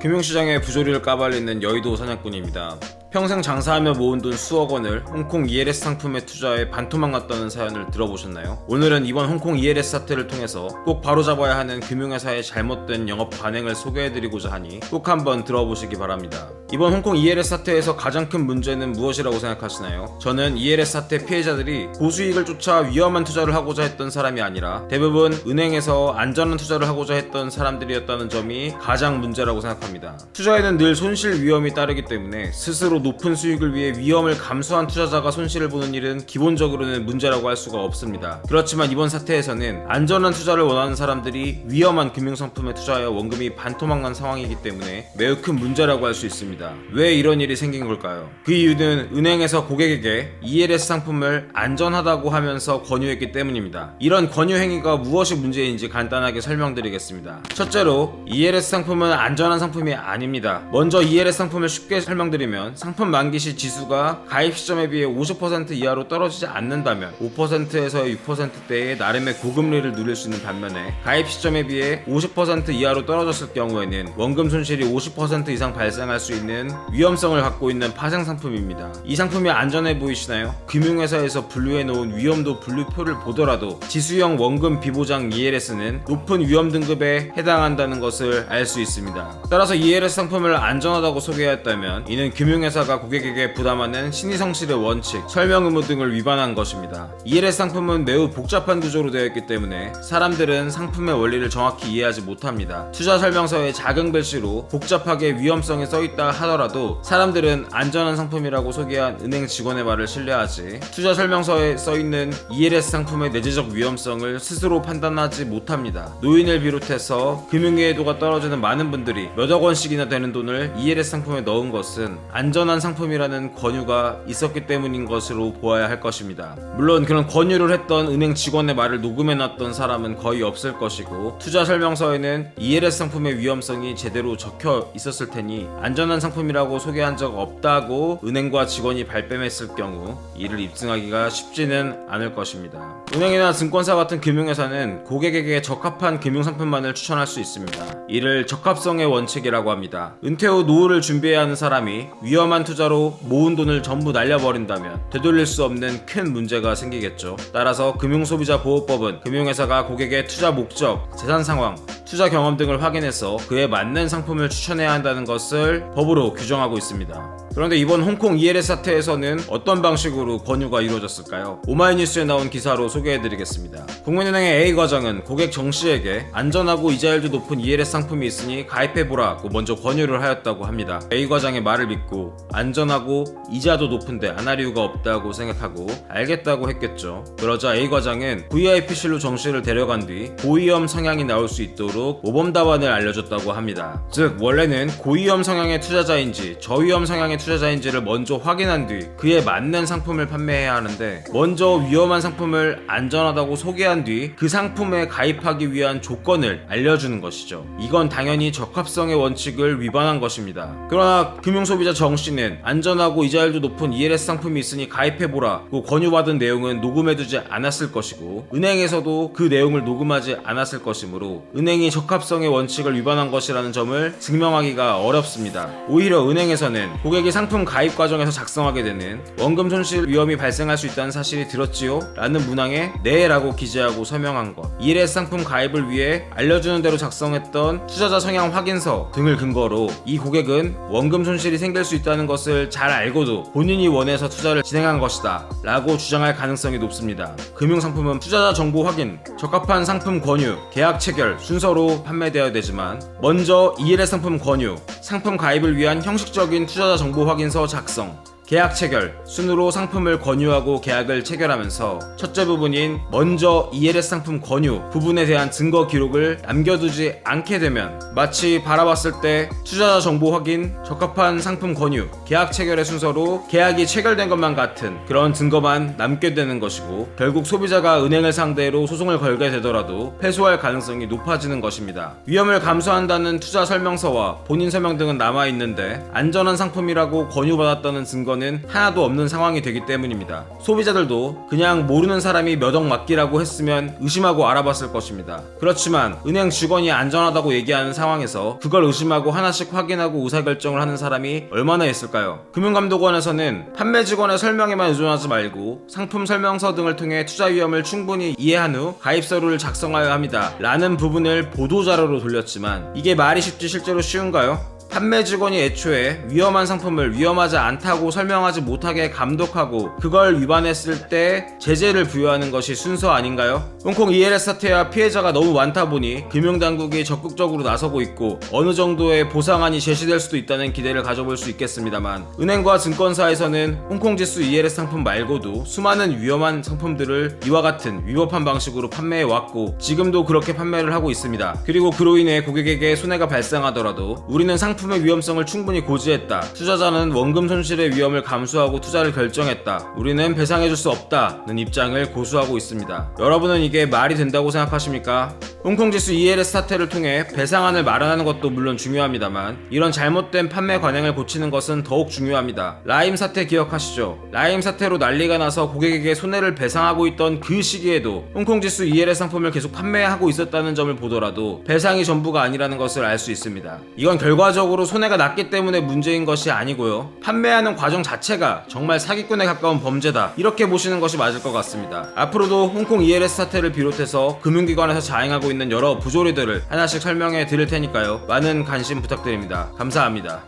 금융시장의 부조리를 까발리는 여의도 사냥꾼입니다. 평생 장사하며 모은 돈 수억 원을 홍콩 ELS 상품에 투자해 반토막 났다는 사연을 들어보셨나요? 오늘은 이번 홍콩 ELS 사태를 통해서 꼭 바로잡아야 하는 금융회사의 잘못된 영업 관행을 소개해드리고자 하니 꼭 한번 들어보시기 바랍니다. 이번 홍콩 ELS 사태에서 가장 큰 문제는 무엇이라고 생각하시나요? 저는 ELS 사태 피해자들이 고수익을 쫓아 위험한 투자를 하고자 했던 사람이 아니라 대부분 은행에서 안전한 투자를 하고자 했던 사람들이었다는 점이 가장 문제라고 생각합니다. 투자에는 늘 손실 위험이 따르기 때문에 스스로 높은 수익을 위해 위험을 감수한 투자자가 손실을 보는 일은 기본적으로는 문제라고 할 수가 없습니다. 그렇지만 이번 사태에서는 안전한 투자를 원하는 사람들이 위험한 금융상품에 투자하여 원금이 반토막난 상황이기 때문에 매우 큰 문제라고 할 수 있습니다. 왜 이런 일이 생긴 걸까요? 그 이유는 은행에서 고객에게 ELS 상품을 안전하다고 하면서 권유했기 때문입니다. 이런 권유 행위가 무엇이 문제인지 간단하게 설명드리겠습니다. 첫째로 ELS 상품은 안전한 상품이 아닙니다. 먼저 ELS 상품을 쉽게 설명드리면 상품 만기 시 지수가 가입 시점에 비해 50% 이하로 떨어지지 않는다면 5%에서 6%대의 나름의 고금리를 누릴 수 있는 반면에 가입 시점에 비해 50% 이하로 떨어졌을 경우에는 원금 손실이 50% 이상 발생할 수 있는 위험성을 갖고 있는 파생 상품입니다. 이 상품이 안전해 보이시나요? 금융회사에서 분류해 놓은 위험도 분류표를 보더라도 지수형 원금 비보장 ELS는 높은 위험 등급에 해당한다는 것을 알 수 있습니다. 따라서 ELS 상품을 안전하다고 소개했다면 이는 금융회사가 고객에게 부담하는 신의성실의 원칙, 설명 의무 등을 위반한 것입니다. ELS 상품은 매우 복잡한 구조로 되어 있기 때문에 사람들은 상품의 원리를 정확히 이해하지 못합니다. 투자 설명서에 작은 글씨로 복잡하게 위험성이 써있다 하더라도 사람들은 안전한 상품이라고 소개한 은행 직원의 말을 신뢰하지 투자 설명서에 써있는 ELS 상품의 내재적 위험성을 스스로 판단하지 못합니다. 노인을 비롯해서 금융이해도가 떨어지는 많은 분들이 몇억 원씩이나 되는 돈을 ELS 상품에 넣은 것은 안전한 상품이라는 권유가 있었기 때문인 것으로 보아야 할 것입니다. 물론 그런 권유를 했던 은행 직원의 말을 녹음해놨던 사람은 거의 없을 것이고 투자 설명서에는 ELS 상품의 위험성이 제대로 적혀 있었을 테니 안전한 상품이라고 소개한 적 없다고 은행과 직원이 발뺌했을 경우 이를 입증하기가 쉽지는 않을 것입니다. 은행이나 증권사 같은 금융회사는 고객에게 적합한 금융상품만을 추천할 수 있습니다. 이를 적합성의 원칙이라고 합니다. 은퇴 후 노후를 준비해야 하는 사람이 위험한 투자로 모은 돈을 전부 날려버린다면 되돌릴 수 없는 큰 문제가 생기겠죠. 따라서 금융소비자보호법은 금융회사가 고객의 투자 목적, 재산 상황, 투자 경험 등을 확인해서 그에 맞는 상품을 추천해야 한다는 것을 법으로 규정하고 있습니다. 그런데 이번 홍콩 ELS 사태에서는 어떤 방식으로 권유가 이루어졌을까요? 오마이뉴스에 나온 기사로 소개해드리겠습니다. 국민은행의 A과장은 고객 정씨에게 안전하고 이자율도 높은 ELS 상품이 있으니 가입해보라고 먼저 권유를 하였다고 합니다. A과장의 말을 믿고 안전하고 이자도 높은데 안 할 이유가 없다고 생각하고 알겠다고 했겠죠. 그러자 A과장은 VIP실로 정씨를 데려간 뒤 고위험 성향이 나올 수 있도록 모범답안을 알려줬다고 합니다. 즉 원래는 고위험 성향의 투자자인지 저위험 성향의 투자자인지를 먼저 확인한 뒤 그에 맞는 상품을 판매해야 하는데 먼저 위험한 상품을 안전하다고 소개한 뒤 그 상품에 가입하기 위한 조건을 알려주는 것이죠. 이건 당연히 적합성의 원칙을 위반한 것입니다. 그러나 금융소비자 정씨는 안전하고 이자율도 높은 ELS 상품이 있으니 가입해보라고 권유받은 내용은 녹음해두지 않았을 것이고 은행에서도 그 내용을 녹음하지 않았을 것이므로 은행이 적합성의 원칙을 위반한 것이라는 점을 증명하기가 어렵습니다. 오히려 은행에서는 고객이 상품 가입 과정에서 작성하게 되는 원금 손실 위험이 발생할 수 있다는 사실이 들었지요? 라는 문항에 네 라고 기재하고 서명한 것, ELS 상품 가입을 위해 알려주는 대로 작성했던 투자자 성향 확인서 등을 근거로 이 고객은 원금 손실이 생길 수 있다는 것을 잘 알고도 본인이 원해서 투자를 진행한 것이다 라고 주장할 가능성이 높습니다. 금융상품은 투자자 정보 확인, 적합한 상품 권유, 계약 체결 순서로 판매되어야 되지만 먼저 ELS 상품 권유, 상품 가입을 위한 형식적인 투자자 정보 확인서 작성, 계약 체결 순으로 상품을 권유하고 계약을 체결하면서 첫째 부분인 먼저 ELS 상품 권유 부분에 대한 증거 기록을 남겨두지 않게 되면 마치 바라봤을 때 투자자 정보 확인, 적합한 상품 권유, 계약 체결의 순서로 계약이 체결된 것만 같은 그런 증거만 남게 되는 것이고 결국 소비자가 은행을 상대로 소송을 걸게 되더라도 패소할 가능성이 높아지는 것입니다. 위험을 감수한다는 투자 설명서와 본인 서명 등은 남아있는데 안전한 상품이라고 권유받았다는 증거는 거는 하나도 없는 상황이 되기 때문입니다. 소비자들도 그냥 모르는 사람이 몇 억 맡기라고 했으면 의심하고 알아봤을 것입니다. 그렇지만 은행 직원이 안전하다고 얘기하는 상황에서 그걸 의심하고 하나씩 확인하고 의사결정을 하는 사람이 얼마나 있을까요? 금융감독원에서는 판매 직원의 설명에만 의존하지 말고 상품 설명서 등을 통해 투자 위험을 충분히 이해한 후 가입서류를 작성하여야 합니다 라는 부분을 보도자료로 돌렸지만 이게 말이 쉽지 실제로 쉬운가요? 판매 직원이 애초에 위험한 상품을 위험하지 않다고 설명하지 못하게 감독하고 그걸 위반했을 때 제재를 부여하는 것이 순서 아닌가요? 홍콩 ELS 사태와 피해자가 너무 많다 보니 금융당국이 적극적으로 나서고 있고 어느 정도의 보상안이 제시될 수도 있다는 기대를 가져볼 수 있겠습니다만 은행과 증권사에서는 홍콩지수 ELS 상품 말고도 수많은 위험한 상품들을 이와 같은 위법한 방식으로 판매해왔고 지금도 그렇게 판매를 하고 있습니다. 그리고 그로 인해 고객에게 손해가 발생하더라도 우리는 상품의 위험성을 충분히 고지했다. 투자자는 원금 손실의 위험을 감수하고 투자를 결정했다. 우리는 배상해줄 수 없다는 입장을 고수하고 있습니다. 여러분은 이게 말이 된다고 생각하십니까? 홍콩지수 ELS 사태를 통해 배상안을 마련하는 것도 물론 중요합니다만 이런 잘못된 판매 관행을 고치는 것은 더욱 중요합니다. 라임 사태 기억하시죠? 라임 사태로 난리가 나서 고객에게 손해를 배상하고 있던 그 시기에도 홍콩지수 ELS 상품을 계속 판매하고 있었다는 점을 보더라도 배상이 전부가 아니라는 것을 알 수 있습니다. 이건 결과적으로 손해가 났기 때문에 문제인 것이 아니고요. 판매하는 과정 자체가 정말 사기꾼에 가까운 범죄다. 이렇게 보시는 것이 맞을 것 같습니다. 앞으로도 홍콩 ELS 사태를 비롯해서 금융기관에서 자행하고 있는 여러 부조리들을 하나씩 설명해 드릴 테니까요. 많은 관심 부탁드립니다. 감사합니다.